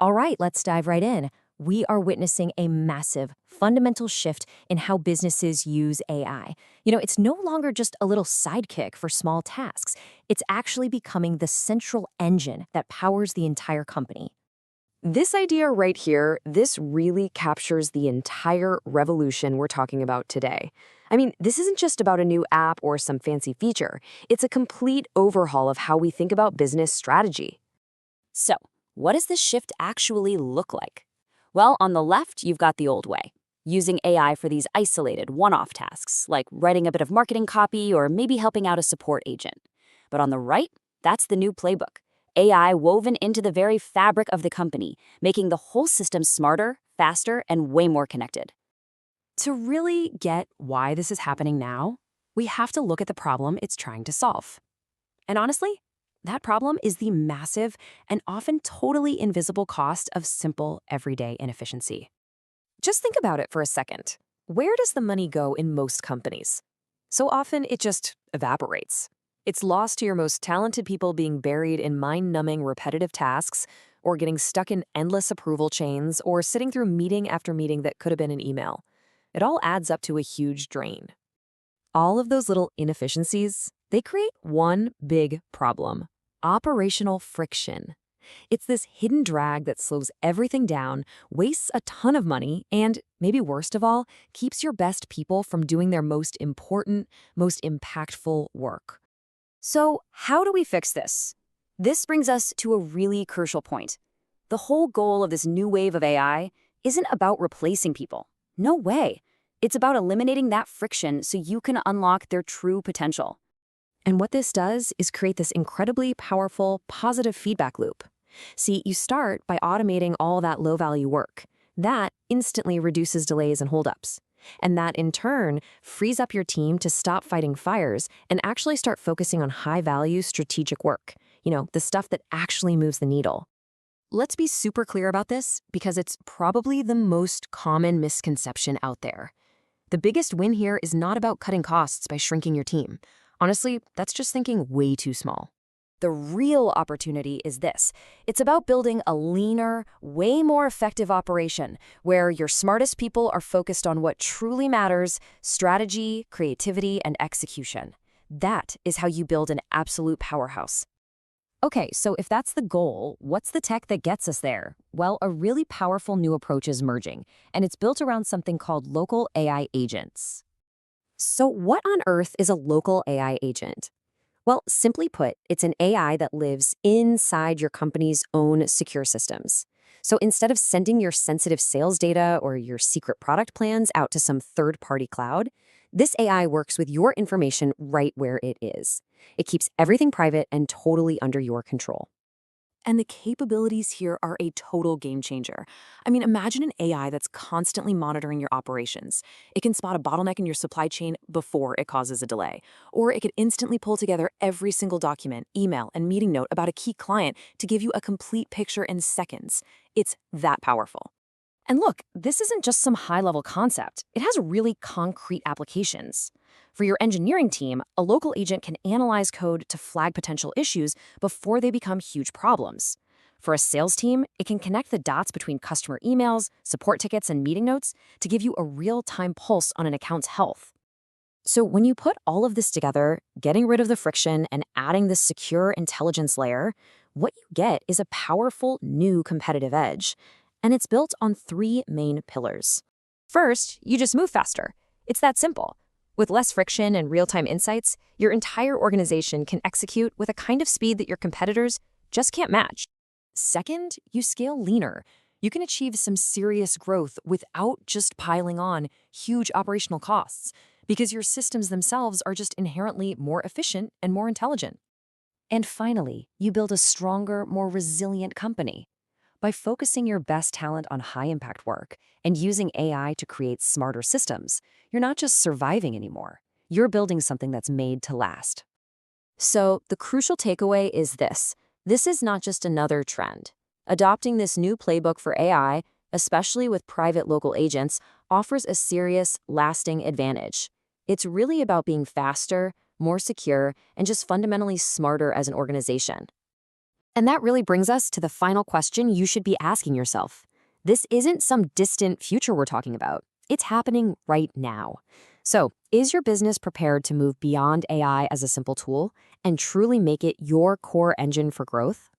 All right, let's dive right in. We are witnessing a massive, fundamental shift in how businesses use AI. It's no longer just a little sidekick for small tasks. It's actually becoming the central engine that powers the entire company. This idea right here, this really captures the entire revolution we're talking about today. This isn't just about a new app or some fancy feature. It's a complete overhaul of how we think about business strategy. So, what does this shift actually look like? Well, on the left, you've got the old way, using AI for these isolated, one-off tasks, like writing a bit of marketing copy or maybe helping out a support agent. But on the right, that's the new playbook, AI woven into the very fabric of the company, making the whole system smarter, faster, and way more connected. To really get why this is happening now, we have to look at the problem it's trying to solve. And honestly, that problem is the massive and often totally invisible cost of simple, everyday inefficiency. Just think about it for a second. Where does the money go in most companies? So often it just evaporates. It's lost to your most talented people being buried in mind-numbing repetitive tasks, or getting stuck in endless approval chains, or sitting through meeting after meeting that could have been an email. It all adds up to a huge drain. All of those little inefficiencies, they create one big problem: operational friction. It's this hidden drag that slows everything down, wastes a ton of money, and, maybe worst of all, keeps your best people from doing their most important, most impactful work. So, how do we fix this? This brings us to a really crucial point. The whole goal of this new wave of AI isn't about replacing people. No way. It's about eliminating that friction so you can unlock their true potential. And what this does is create this incredibly powerful, positive feedback loop. See, you start by automating all that low-value work. That instantly reduces delays and holdups. And that, in turn, frees up your team to stop fighting fires and actually start focusing on high-value strategic work. The stuff that actually moves the needle. Let's be super clear about this, because it's probably the most common misconception out there. The biggest win here is not about cutting costs by shrinking your team. Honestly, that's just thinking way too small. The real opportunity is this. It's about building a leaner, way more effective operation where your smartest people are focused on what truly matters: strategy, creativity, and execution. That is how you build an absolute powerhouse. Okay, so if that's the goal, what's the tech that gets us there? Well, a really powerful new approach is merging, and it's built around something called local AI agents. So what on earth is a local AI agent? Well, simply put, it's an AI that lives inside your company's own secure systems. So instead of sending your sensitive sales data or your secret product plans out to some third-party cloud, this AI works with your information right where it is. It keeps everything private and totally under your control. And the capabilities here are a total game changer. Imagine an AI that's constantly monitoring your operations. It can spot a bottleneck in your supply chain before it causes a delay. Or it could instantly pull together every single document, email, and meeting note about a key client to give you a complete picture in seconds. It's that powerful. And look, this isn't just some high-level concept. It has really concrete applications. For your engineering team, a local agent can analyze code to flag potential issues before they become huge problems. For a sales team, it can connect the dots between customer emails, support tickets, and meeting notes to give you a real-time pulse on an account's health. So when you put all of this together, getting rid of the friction and adding this secure intelligence layer, what you get is a powerful new competitive edge. And it's built on three main pillars. First, you just move faster. It's that simple. With less friction and real-time insights, your entire organization can execute with a kind of speed that your competitors just can't match. Second, you scale leaner. You can achieve some serious growth without just piling on huge operational costs, because your systems themselves are just inherently more efficient and more intelligent. And finally, you build a stronger, more resilient company. By focusing your best talent on high-impact work and using AI to create smarter systems, you're not just surviving anymore. You're building something that's made to last. So the crucial takeaway is this. This is not just another trend. Adopting this new playbook for AI, especially with private local agents, offers a serious, lasting advantage. It's really about being faster, more secure, and just fundamentally smarter as an organization. And that really brings us to the final question you should be asking yourself. This isn't some distant future we're talking about. It's happening right now. So, is your business prepared to move beyond AI as a simple tool and truly make it your core engine for growth?